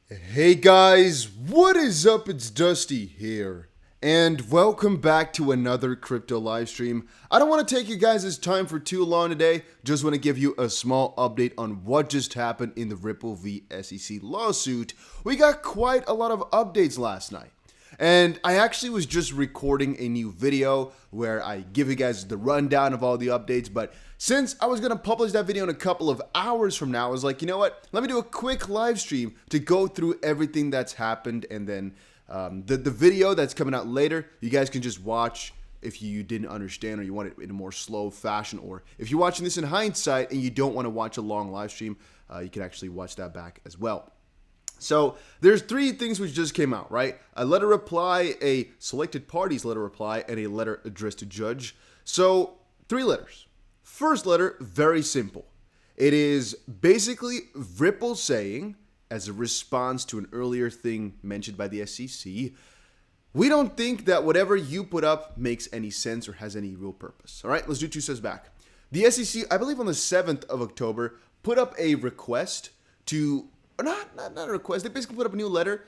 Hey guys, what is up? It's Dusty here, and welcome back to another crypto live stream. I don't want to take you guys' time for too long today, just want to give you a small update on what just happened in the Ripple v SEC lawsuit. We got quite a lot of updates last night. And I actually was just recording a new video where I give you guys the rundown of all the updates, but since I was going to publish that video in a couple of hours from now, I was like, you know what? Let me do a quick live stream to go through everything that's happened, and then the video that's coming out later, you guys can just watch if you didn't understand or you want it in a more slow fashion, or if you're watching this in hindsight and you don't want to watch a long live stream, you can actually watch that back as well. So there's three things which just came out, right? A letter reply, a selected parties letter reply, and a letter addressed to judge. So 3 letters. First letter, very simple. It is basically Ripple saying, as a response to an earlier thing mentioned by the SEC, we don't think that whatever you put up makes any sense or has any real purpose. All right, let's do 2 steps back. The SEC, I believe on the 7th of October, put up a request to not a request. They basically put up a new letter,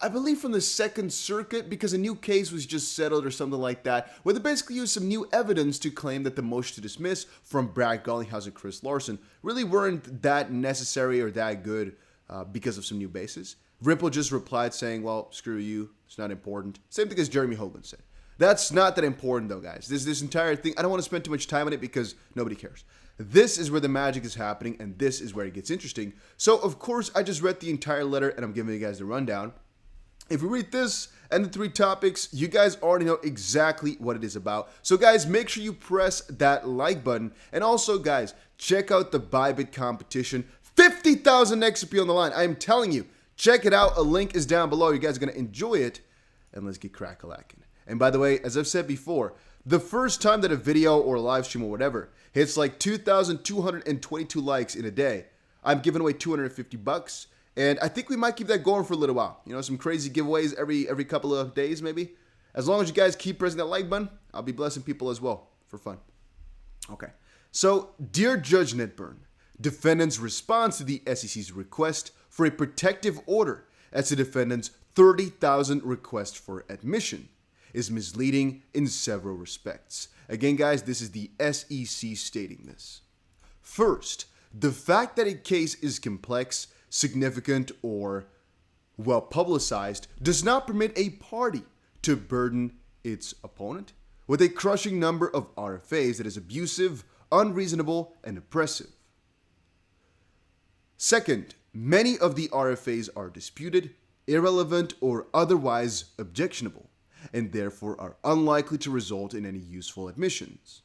I believe from the Second Circuit, because a new case was just settled or something like that, where they basically used some new evidence to claim that the motion to dismiss from Brad Garlinghouse and Chris Larson really weren't that necessary or that good because of some new bases. Ripple just replied saying, well, screw you, it's not important. Same thing as Jeremy Hogan said. That's not that important though, guys. This entire thing, I don't want to spend too much time on it because nobody cares. This is where the magic is happening, and this is where it gets interesting. So, of course, I just read the entire letter, and I'm giving you guys the rundown. If we read this and the 3 topics, you guys already know exactly what it is about. So, guys, make sure you press that like button. And also, guys, check out the Bybit competition. 50,000 XP on the line. I am telling you, check it out. A link is down below. You guys are going to enjoy it. And let's get crack-a-lacking. And by the way, as I've said before, the first time that a video or a live stream or whatever hits like 2,222 likes in a day, I'm giving away $250. And I think we might keep that going for a little while. You know, some crazy giveaways every couple of days maybe. As long as you guys keep pressing that like button, I'll be blessing people as well for fun. Okay. So, dear Judge Netburn, defendant's response to the SEC's request for a protective order as the defendant's 30,000 request for admission is misleading in several respects. Again, guys, this is the SEC stating this. First, the fact that a case is complex, significant, or well publicized does not permit a party to burden its opponent with a crushing number of RFAs that is abusive, unreasonable, and oppressive. Second, many of the RFAs are disputed, irrelevant, or otherwise objectionable, and therefore are unlikely to result in any useful admissions.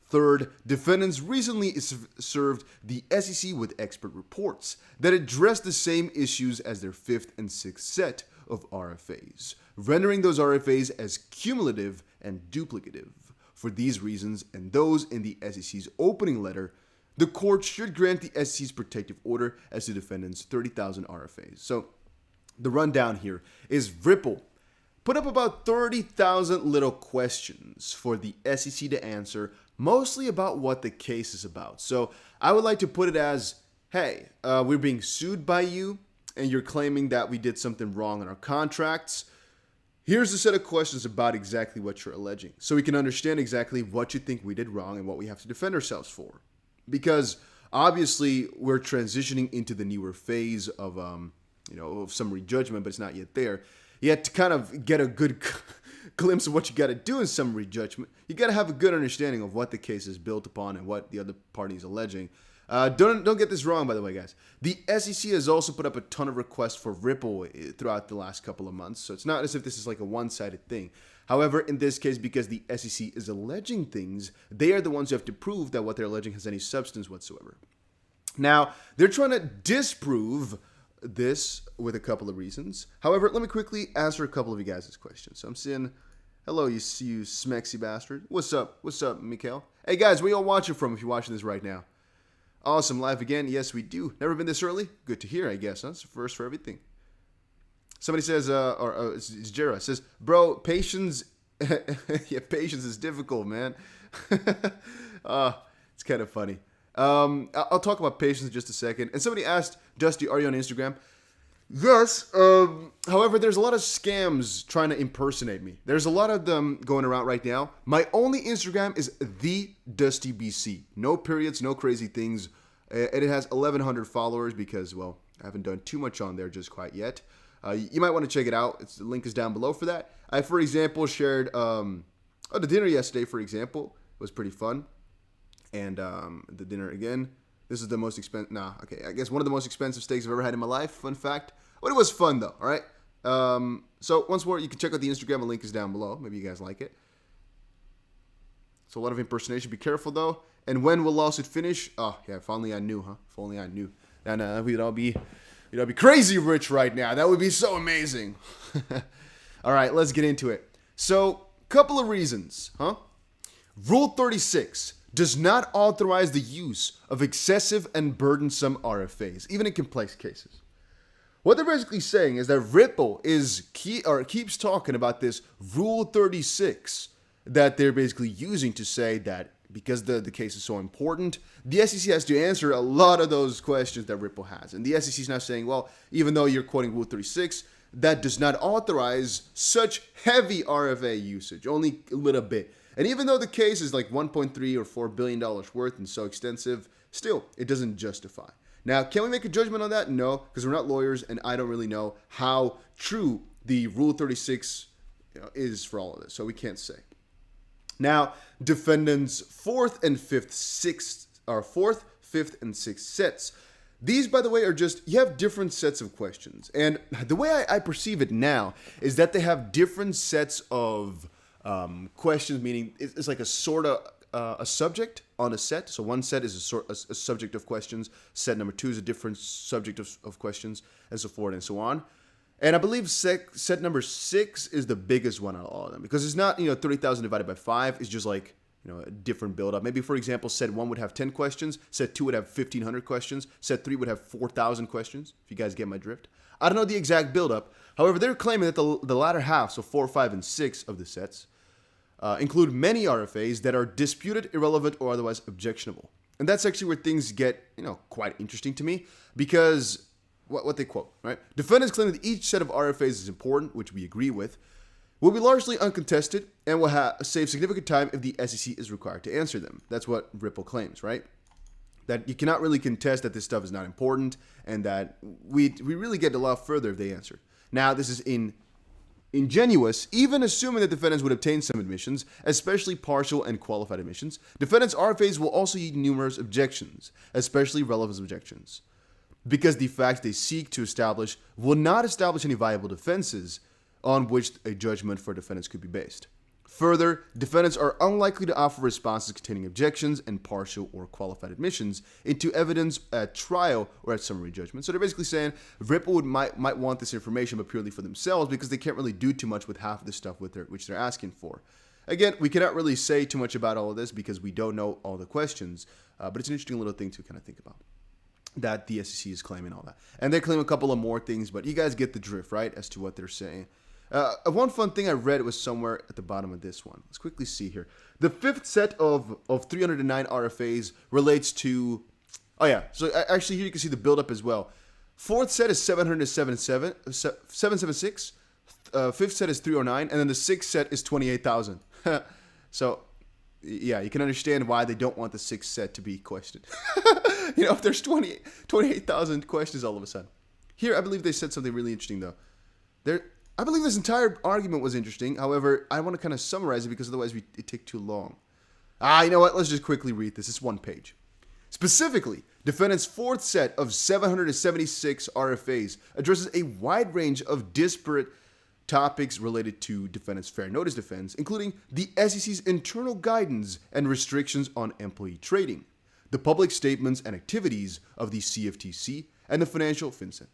Third, defendants recently served the SEC with expert reports that address the same issues as their 5th and 6th set of RFAs, rendering those RFAs as cumulative and duplicative. For these reasons and those in the SEC's opening letter, the court should grant the SEC's protective order as to defendants' 30,000 RFAs. So, the rundown here is Ripple put up about 30,000 little questions for the SEC to answer, mostly about what the case is about. So I would like to put it as, hey, we're being sued by you, and you're claiming that we did something wrong in our contracts. Here's a set of questions about exactly what you're alleging, so we can understand exactly what you think we did wrong and what we have to defend ourselves for. Because obviously we're transitioning into the newer phase of, of summary judgment, but it's not yet there. You have to kind of get a good glimpse of what you got to do in summary judgment. You got to have a good understanding of what the case is built upon and what the other party is alleging. Don't get this wrong, by the way, guys. The SEC has also put up a ton of requests for Ripple throughout the last couple of months, so it's not as if this is like a one-sided thing. However, in this case, because the SEC is alleging things, they are the ones who have to prove that what they're alleging has any substance whatsoever. Now, they're trying to disprove this with a couple of reasons. However, let me quickly answer a couple of you guys' questions. So I'm seeing, hello, you smexy bastard. What's up? What's up, Mikhail? Hey guys, where y'all watching from if you're watching this right now? Awesome, live again. Yes, we do. Never been this early? Good to hear, I guess. That's the first for everything. Somebody says, it's Jera, says, bro, patience, yeah, patience is difficult, man. It's kind of funny. I'll talk about patience in just a second. And somebody asked, Dusty, are you on Instagram? Yes. However, there's a lot of scams trying to impersonate me. There's a lot of them going around right now. My only Instagram is the_DustyBC. No periods, no crazy things. And it has 1,100 followers because, well, I haven't done too much on there just quite yet. You might want to check it out. The link is down below for that. I, for example, shared the dinner yesterday, for example. It was pretty fun. And the dinner again. This is the most expensive. I guess one of the most expensive steaks I've ever had in my life. Fun fact. But it was fun though. All right. So once more, you can check out the Instagram. A link is down below. Maybe you guys like it. So a lot of impersonation. Be careful though. And when will lawsuit finish? Oh yeah. If only I knew, huh? If only I knew. And we'd all be crazy rich right now. That would be so amazing. All right. Let's get into it. So couple of reasons, huh? Rule 36. Does not authorize the use of excessive and burdensome RFAs, even in complex cases. What they're basically saying is that Ripple keeps talking about this Rule 36 that they're basically using to say that because the case is so important, the SEC has to answer a lot of those questions that Ripple has. And the SEC is now saying, well, even though you're quoting Rule 36, that does not authorize such heavy RFA usage, only a little bit. And even though the case is like $1.3 or $4 billion worth and so extensive, still, it doesn't justify. Now, can we make a judgment on that? No, because we're not lawyers, and I don't really know how true the Rule 36 is for all of this, so we can't say. Now, defendants' fourth, fifth, and sixth sets. These, by the way, are just, you have different sets of questions. And the way I perceive it now is that they have different sets of questions, meaning it's like a sort of a subject on a set. So one set is a subject of questions. Set number 2 is a different subject of questions, and so forth and so on. And I believe set number 6 is the biggest one out of all of them because it's not 30,000 divided by 5. It's just like a different build-up. Maybe, for example, set 1 would have 10 questions. Set 2 would have 1,500 questions. Set 3 would have 4,000 questions, if you guys get my drift. I don't know the exact build-up. However, they're claiming that the latter half, so 4, 5, and 6 of the sets, include many RFAs that are disputed, irrelevant, or otherwise objectionable. And that's actually where things get, quite interesting to me because what they quote, right? Defendants claim that each set of RFAs is important, which we agree with, will be largely uncontested, and will save significant time if the SEC is required to answer them. That's what Ripple claims, right? That you cannot really contest that this stuff is not important, and that we really get a lot further if they answer. Now, this is ingenuous, even assuming that defendants would obtain some admissions, especially partial and qualified admissions. Defendants' RFAs will also yield numerous objections, especially relevance objections, because the facts they seek to establish will not establish any viable defenses on which a judgment for defendants could be based. Further, defendants are unlikely to offer responses containing objections and partial or qualified admissions into evidence at trial or at summary judgment. So they're basically saying Ripple might want this information, but purely for themselves because they can't really do too much with half of the stuff which they're asking for. Again, we cannot really say too much about all of this because we don't know all the questions, but it's an interesting little thing to kind of think about, that the SEC is claiming all that. And they claim a couple of more things, but you guys get the drift, right, as to what they're saying. One fun thing I read was somewhere at the bottom of this one. Let's quickly see here. The fifth set of 309 RFAs relates to... Oh, yeah. So actually here you can see the buildup as well. Fourth set is 776. Fifth set is 309. And then the sixth set is 28,000. So, yeah, you can understand why they don't want the sixth set to be questioned. If there's 28,000 questions all of a sudden. Here, I believe they said something really interesting, though. I believe this entire argument was interesting. However, I want to kind of summarize it because otherwise it take too long. You know what? Let's just quickly read this. It's one page. Specifically, defendant's fourth set of 776 RFAs addresses a wide range of disparate topics related to defendant's fair notice defense, including the SEC's internal guidance and restrictions on employee trading, the public statements and activities of the CFTC, and the financial FinCEN.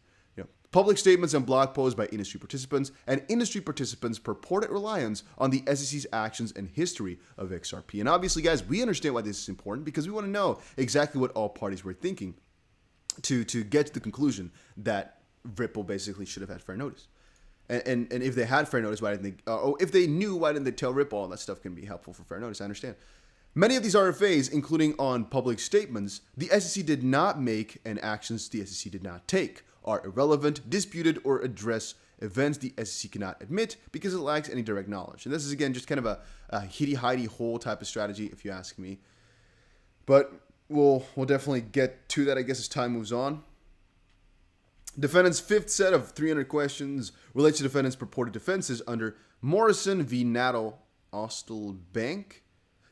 Public statements and blog posts by industry participants, and industry participants' purported reliance on the SEC's actions and history of XRP. And obviously, guys, we understand why this is important because we want to know exactly what all parties were thinking to get to the conclusion that Ripple basically should have had fair notice. And if they had fair notice, why didn't they? Or if they knew, why didn't they tell Ripple? All that stuff can be helpful for fair notice. I understand. Many of these RFAs, including on public statements, the SEC did not make and actions the SEC did not take, are irrelevant, disputed, or address events the SEC cannot admit because it lacks any direct knowledge. And this is, again, just kind of a hidey-hidey-hole type of strategy, if you ask me. But we'll definitely get to that, I guess, as time moves on. Defendant's fifth set of 300 questions relates to defendant's purported defenses under Morrison v. Natal Ostel Bank.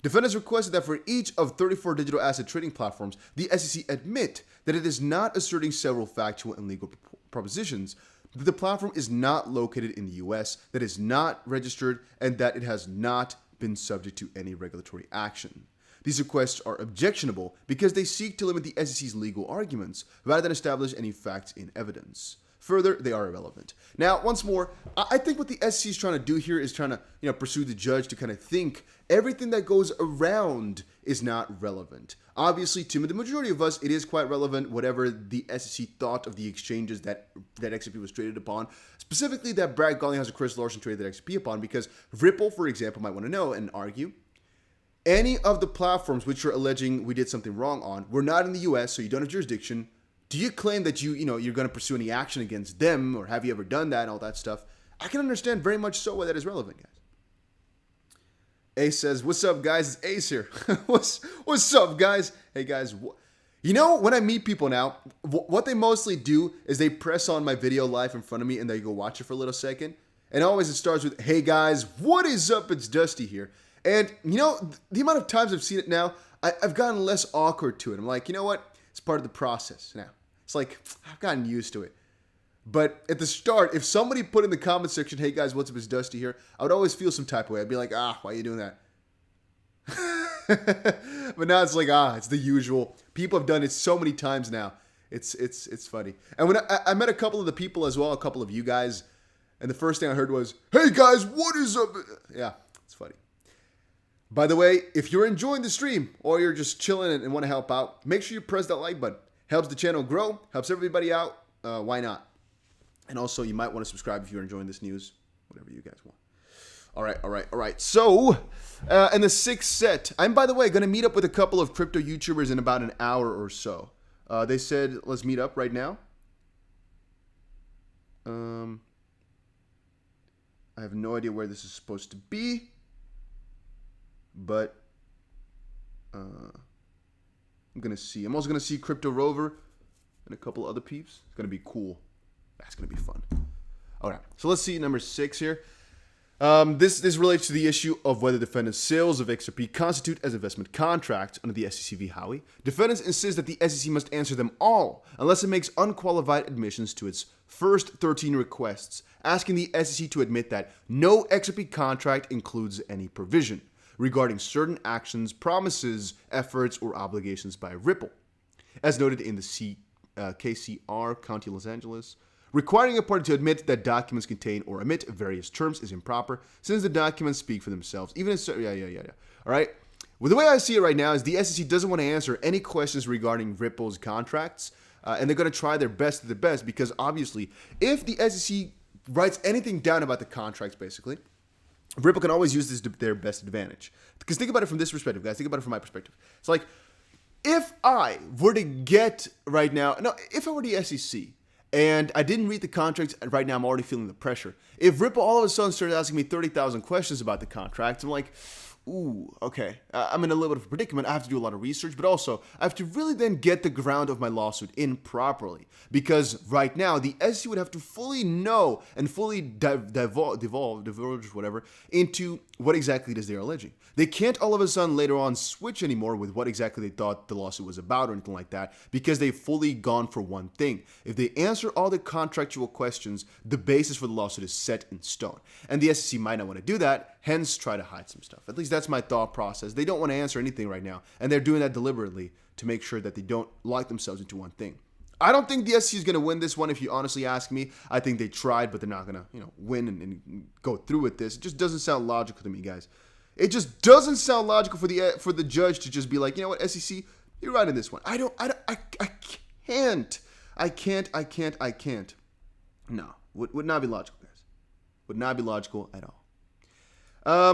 Defendants requested that for each of 34 digital asset trading platforms, the SEC admit that it is not asserting several factual and legal propositions, that the platform is not located in the U.S., that it is not registered, and that it has not been subject to any regulatory action. These requests are objectionable because they seek to limit the SEC's legal arguments rather than establish any facts in evidence. Further, they are irrelevant. Now, once more, I think what the SEC is trying to do here is trying to, pursue the judge to kind of think everything that goes around is not relevant. Obviously, to the majority of us, it is quite relevant, whatever the SEC thought of the exchanges that XRP was traded upon, specifically that Brad Garlinghouse and Chris Larson traded that XRP upon, because Ripple, for example, might want to know and argue, any of the platforms which you're alleging we did something wrong on, we're not in the U.S., so you don't have jurisdiction. Do you claim that you're going to pursue any action against them, or have you ever done that and all that stuff? I can understand very much so why that is relevant, guys. Ace says, "What's up, guys? It's Ace here." What's up, guys? Hey, guys. When I meet people now, what they mostly do is they press on my video live in front of me and they go watch it for a little second. And always it starts with, "Hey, guys, what is up? It's Dusty here." And, the amount of times I've seen it now, I've gotten less awkward to it. I'm like, you know what? It's part of the process now. It's like, I've gotten used to it. But at the start, if somebody put in the comment section, "Hey guys, what's up, it's Dusty here," I would always feel some type of way. I'd be like, why are you doing that? But now it's like, it's the usual. People have done it so many times now. It's funny. And when I met a couple of the people as well, a couple of you guys, and the first thing I heard was, "Hey guys, what is up?" Yeah, it's funny. By the way, if you're enjoying the stream or you're just chilling and want to help out, make sure you press that like button. Helps the channel grow, helps everybody out. Why not? And also, you might want to subscribe if you're enjoying this news, whatever you guys want. All right. So, in the sixth set, I'm, by the way, going to meet up with a couple of crypto YouTubers in about an hour or so. They said, let's meet up right now. I have no idea where this is supposed to be. But I'm going to see. I'm also going to see Crypto Rover and a couple other peeps. It's going to be cool. That's going to be fun. All right. So let's see number 6 here. This relates to the issue of whether defendants' sales of XRP constitute as investment contracts under the SEC v. Howey. Defendants insist that the SEC must answer them all unless it makes unqualified admissions to its first 13 requests, asking the SEC to admit that no XRP contract includes any provision regarding certain actions, promises, efforts, or obligations by Ripple, as noted in the KCR, County Los Angeles. Requiring a party to admit that documents contain or omit various terms is improper, since the documents speak for themselves. Even if All right. Well, the way I see it right now is the SEC doesn't want to answer any questions regarding Ripple's contracts, and they're going to try their best to the best, because obviously, if the SEC writes anything down about the contracts, basically, Ripple can always use this to their best advantage. Because think about it from this perspective, guys. Think about it from my perspective. It's like, if I were to get right now, if I were the SEC and I didn't read the contracts, and right now I'm already feeling the pressure. If Ripple all of a sudden started asking me 30,000 questions about the contracts, I'm like, ooh, okay, I'm in a little bit of a predicament. I have to do a lot of research, but also I have to really then get the ground of my lawsuit in properly. Because right now, the SEC would have to fully know and fully divulge whatever, into what exactly it is they're alleging. They can't all of a sudden later on switch anymore with what exactly they thought the lawsuit was about or anything like that, because they've fully gone for one thing. If they answer all the contractual questions, the basis for the lawsuit is set in stone. And the SEC might not want to do that, hence try to hide some stuff. At least that's my thought process. They don't want to answer anything right now, and they're doing that deliberately to make sure that they don't lock themselves into one thing. I don't think the SEC is going to win this one, if you honestly ask me. I think they tried, but they're not going to, win and go through with this. It just doesn't sound logical to me, guys. It just doesn't sound logical for the judge to just be like, you know what, SEC, you're right in this one. I can't. No, would not be logical, guys. Would not be logical at all.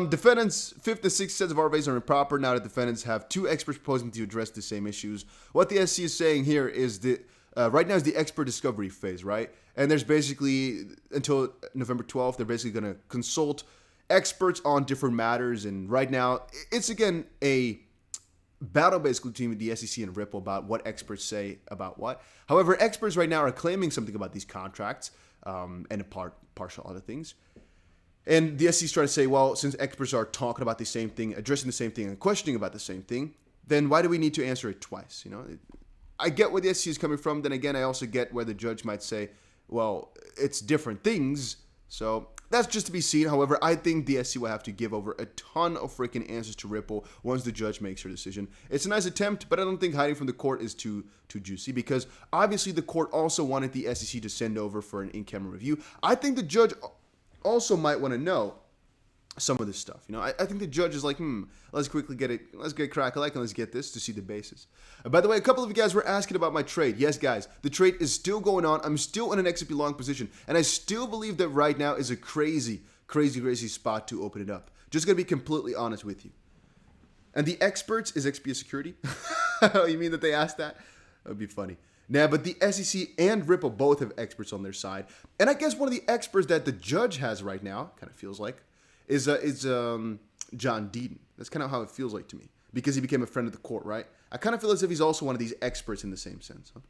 Defendants' fifth and sixth sets of RFAs are improper now that defendants have two experts proposing to address the same issues. What the SEC is saying here is that right now is the expert discovery phase, right? And there's basically, until November 12th, they're basically going to consult experts on different matters. And right now, it's again a battle basically between the SEC and Ripple about what experts say about what. However, experts right now are claiming something about these contracts and partial other things. And the SEC is trying to say, well, since experts are talking about the same thing, addressing the same thing, and questioning about the same thing, then why do we need to answer it twice? You know, I get where the SEC is coming from. Then again, I also get where the judge might say, well, it's different things. So that's just to be seen. However, I think the SEC will have to give over a ton of freaking answers to Ripple once the judge makes her decision. It's a nice attempt, but I don't think hiding from the court is too juicy, because obviously the court also wanted the SEC to send over for an in-camera review. I think the judge also might want to know some of this stuff. You know, I think the judge is like, let's quickly get it. Let's get crack-a-like and let's get this to see the basis. By the way, a couple of you guys were asking about my trade. Yes, guys, the trade is still going on. I'm still in an XRP long position, and I still believe that right now is a crazy spot to open it up. Just gonna be completely honest with you. And the experts is XP Security. You mean that they asked that? That would be funny. Nah, but the SEC and Ripple both have experts on their side. And I guess one of the experts that the judge has right now, kind of feels like, is John Deaton. That's kind of how it feels like to me, because he became a friend of the court, right? I kind of feel as if he's also one of these experts in the same sense. Huh?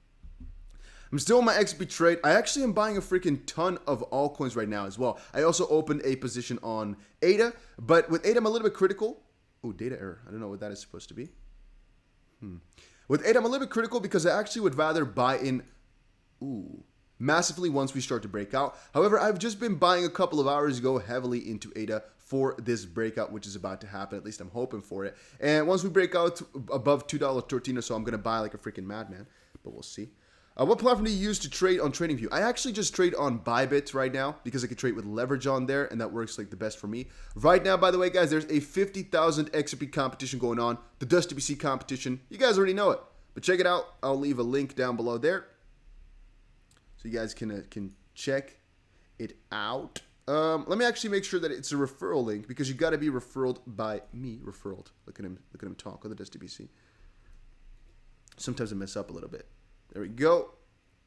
I'm still in my XP trade. I actually am buying a freaking ton of altcoins right now as well. I also opened a position on ADA, but with ADA, I'm a little bit critical. Oh, data error. I don't know what that is supposed to be. With ADA, I'm a little bit critical because I actually would rather buy in massively once we start to break out. However, I've just been buying a couple of hours ago heavily into ADA for this breakout, which is about to happen. At least I'm hoping for it. And once we break out above $2.13 or so, I'm going to buy like a freaking madman. But we'll see. What platform do you use to trade on TradingView? I actually just trade on Bybit right now because I can trade with leverage on there, and that works like the best for me. Right now, by the way, guys, there's a 50,000 XRP competition going on, the Dusty BC competition. You guys already know it, but check it out. I'll leave a link down below there so you guys can check it out. Let me actually make sure that it's a referral link, because you got to be referred by me. Referred. Look at him talk on the Dusty BC. Sometimes I mess up a little bit. There we go.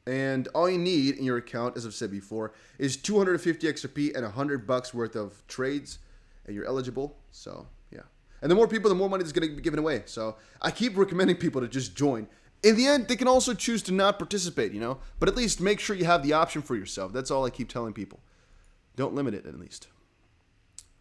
And all you need in your account, as I've said before, is 250 XRP and $100 worth of trades, and you're eligible. So, yeah. And the more people, the more money is going to be given away. So, I keep recommending people to just join. In the end, they can also choose to not participate, you know? But at least make sure you have the option for yourself. That's all I keep telling people. Don't limit it, at least.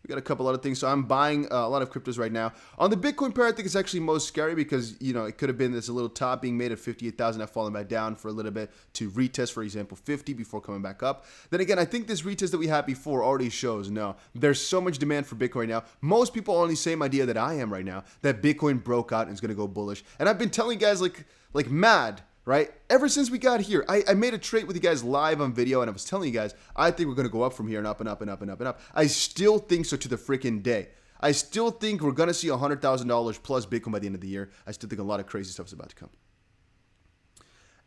We got a couple other things. So I'm buying a lot of cryptos right now. On the Bitcoin pair, I think it's actually most scary because, you know, it could have been this little top being made at 58,000. I've fallen back down for a little bit to retest, for example, 50 before coming back up. Then again, I think this retest that we had before already shows, no, there's so much demand for Bitcoin right now. Most people are on the same idea that I am right now, that Bitcoin broke out and is going to go bullish. And I've been telling you guys like mad, right? Ever since we got here, I made a trade with you guys live on video, and I was telling you guys, I think we're going to go up from here and up and up and up and up and up. I still think so to the freaking day. I still think we're going to see $100,000 plus Bitcoin by the end of the year. I still think a lot of crazy stuff is about to come.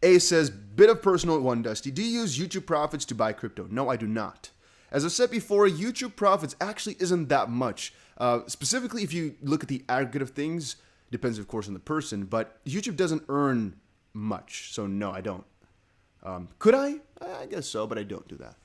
A says, bit of personal one, Dusty. Do you use YouTube profits to buy crypto? No, I do not. As I said before, YouTube profits actually isn't that much. Specifically, if you look at the aggregate of things, depends, of course, on the person, but YouTube doesn't earn much, so no, I don't. Could I? I guess so, but I don't do that.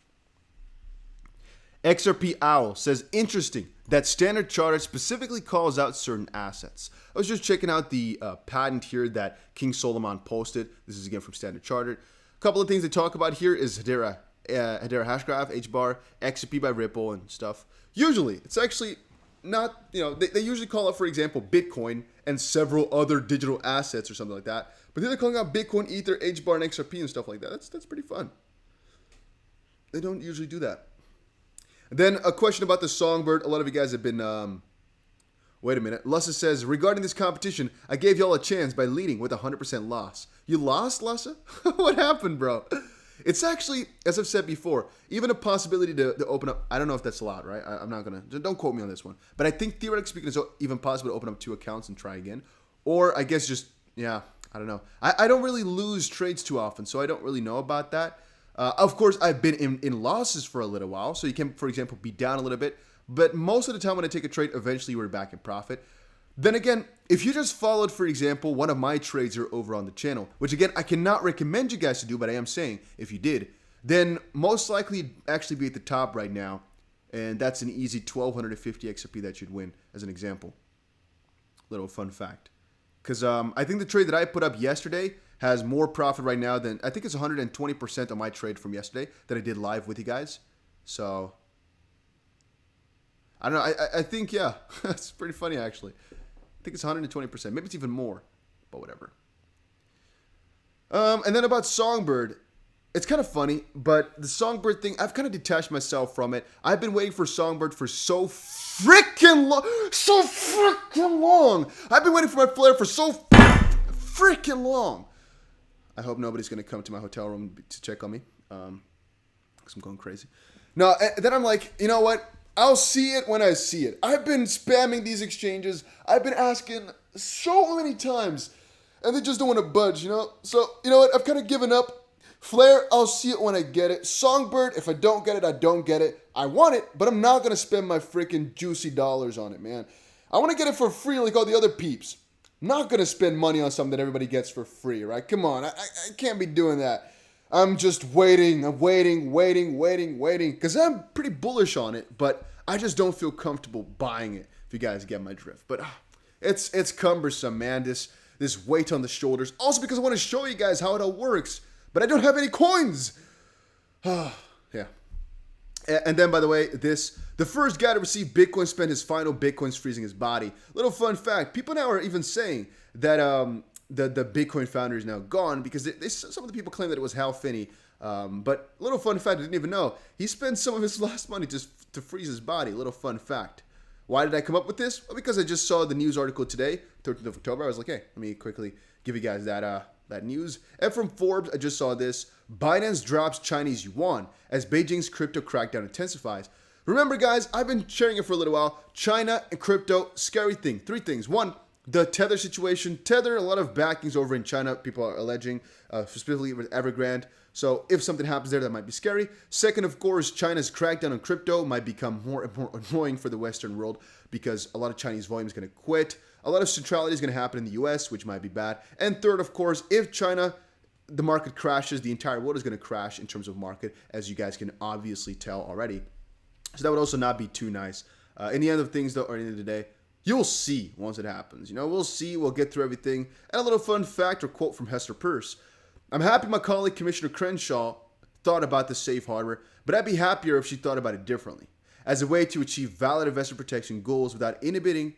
XRP Owl says, interesting that Standard Chartered specifically calls out certain assets. I was just checking out the patent here that King Solomon posted. This is again from Standard Chartered. A couple of things they talk about here is Hedera Hashgraph, HBAR, XRP by Ripple and stuff. Usually, it's actually not, you know, they usually call out, for example, Bitcoin and several other digital assets or something like that. But then they're calling out Bitcoin, Ether, HBAR, and XRP and stuff like that. That's pretty fun. They don't usually do that. And then a question about the Songbird. A lot of you guys have been, wait a minute. Lussa says, regarding this competition, I gave y'all a chance by leading with 100% loss. You lost, Lussa? What happened, bro? It's actually, as I've said before, even a possibility to open up. I don't know if that's allowed, right? I'm not going to, don't quote me on this one. But I think theoretically speaking, it's even possible to open up 2 accounts and try again. Or I guess just, yeah, I don't know. I don't really lose trades too often, so I don't really know about that. Of course, I've been in losses for a little while, so you can, for example, be down a little bit. But most of the time when I take a trade, eventually we're back in profit. Then again, if you just followed, for example, one of my trades here over on the channel, which again, I cannot recommend you guys to do, but I am saying if you did, then most likely you'd actually be at the top right now. And that's an easy 1250 XRP that you'd win, as an example. Little fun fact. Because I think the trade that I put up yesterday has more profit right now than, I think it's 120% on my trade from yesterday that I did live with you guys. So, I don't know. I think, yeah, it's pretty funny actually. I think it's 120%. Maybe it's even more, but whatever. And then about Songbird. It's kind of funny, but the Songbird thing, I've kind of detached myself from it. I've been waiting for Songbird for so freaking long. So freaking long. I've been waiting for my flare for so freaking long. I hope nobody's going to come to my hotel room to check on me. Because I'm going crazy. No, and then I'm like, you know what? I'll see it when I see it. I've been spamming these exchanges. I've been asking so many times. And they just don't want to budge, you know? So, you know what? I've kind of given up. Flare, I'll see it when I get it. Songbird, if I don't get it, I don't get it. I want it, but I'm not going to spend my freaking juicy dollars on it, man. I want to get it for free like all the other peeps. I'm not going to spend money on something that everybody gets for free, right? Come on, I can't be doing that. I'm just waiting. I'm waiting. Because I'm pretty bullish on it, but I just don't feel comfortable buying it, if you guys get my drift. But it's cumbersome, man, this weight on the shoulders. Also because I want to show you guys how it all works. But I don't have any coins. Yeah. And then, by the way, the first guy to receive Bitcoin spent his final Bitcoins freezing his body. Little fun fact. People now are even saying that the Bitcoin founder is now gone because some of the people claim that it was Hal Finney. But little fun fact, I didn't even know. He spent some of his last money to freeze his body. Little fun fact. Why did I come up with this? Well, because I just saw the news article today, 13th of October. I was like, hey, let me quickly give you guys that news. And from Forbes, I just saw this. Binance drops Chinese yuan as Beijing's crypto crackdown intensifies. Remember, guys, I've been sharing it for a little while. China and crypto, scary thing. Three things. One, the Tether situation. Tether, a lot of backings over in China, people are alleging, specifically with Evergrande. So if something happens there, that might be scary. Second, of course, China's crackdown on crypto might become more and more annoying for the Western world because a lot of Chinese volume is going to quit. A lot of centrality is going to happen in the US, which might be bad. And third, of course, if China, the market crashes, the entire world is going to crash in terms of market, as you guys can obviously tell already. So that would also not be too nice. In the end of things, though, or at the end of the day, you'll see once it happens. You know, we'll see. We'll get through everything. And a little fun fact or quote from Hester Peirce. I'm happy my colleague, Commissioner Crenshaw, thought about the safe harbor, but I'd be happier if she thought about it differently, as a way to achieve valid investor protection goals without inhibiting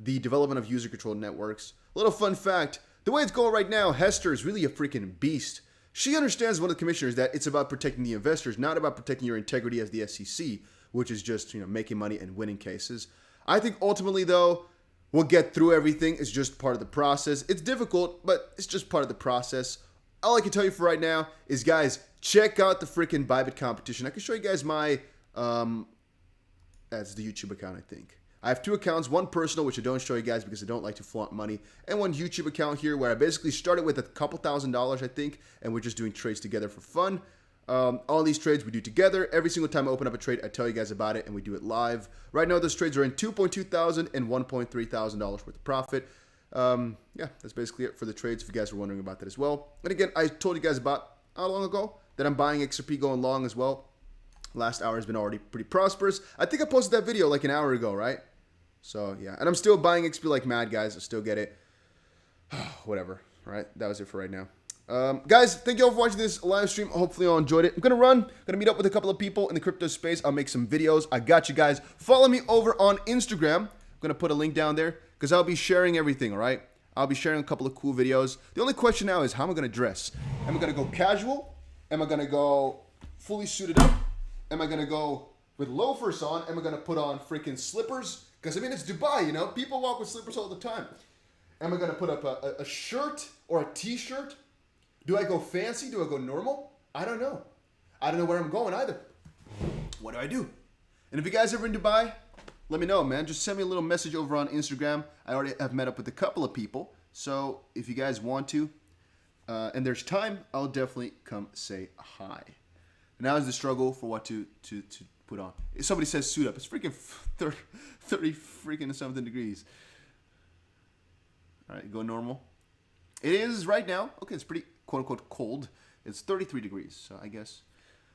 the development of user-controlled networks. Little fun fact, the way it's going right now, Hester is really a freaking beast. She understands, one of the commissioners, that it's about protecting the investors, not about protecting your integrity as the SEC, which is just, making money and winning cases. I think ultimately, though, we'll get through everything. It's just part of the process. It's difficult, but it's just part of the process. All I can tell you for right now is, guys, check out the freaking Bybit competition. I can show you guys my, that's the YouTube account, I think. I have two accounts, one personal, which I don't show you guys because I don't like to flaunt money, and one YouTube account here where I basically started with a couple $1,000s, I think, and we're just doing trades together for fun. All these trades we do together. Every single time I open up a trade, I tell you guys about it, and we do it live. Right now, those trades are in $2,200 and $1,300 worth of profit. Yeah, that's basically it for the trades, if you guys were wondering about that as well. And again, I told you guys about how long ago that I'm buying XRP going long as well. Last hour has been already pretty prosperous. I think I posted that video like an hour ago, right? So, yeah. And I'm still buying XP like mad, guys. I still get it. Whatever. All right. That was it for right now. Guys, thank you all for watching this live stream. Hopefully you all enjoyed it. I'm going to run. I'm going to meet up with a couple of people in the crypto space. I'll make some videos. I got you guys. Follow me over on Instagram. I'm going to put a link down there because I'll be sharing everything, all right? I'll be sharing a couple of cool videos. The only question now is, how am I going to dress? Am I going to go casual? Am I going to go fully suited up? Am I going to go with loafers on? Am I going to put on freaking slippers? Because, I mean, it's Dubai, you know? People walk with slippers all the time. Am I going to put up a shirt or a t-shirt? Do I go fancy? Do I go normal? I don't know. I don't know where I'm going either. What do I do? And if you guys are ever in Dubai, let me know, man. Just send me a little message over on Instagram. I already have met up with a couple of people. So if you guys want to, and there's time, I'll definitely come say hi. Now is the struggle for what to put on. Somebody says suit up. It's freaking 30 freaking something degrees. All right, go normal. It is right now. Okay, it's pretty quote unquote cold. It's 33 degrees, so I guess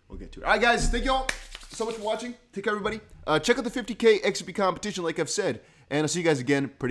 we'll get to it. All right, guys, thank you all so much for watching. Take care, everybody. Check out the 50K XP competition, like I've said, and I'll see you guys again pretty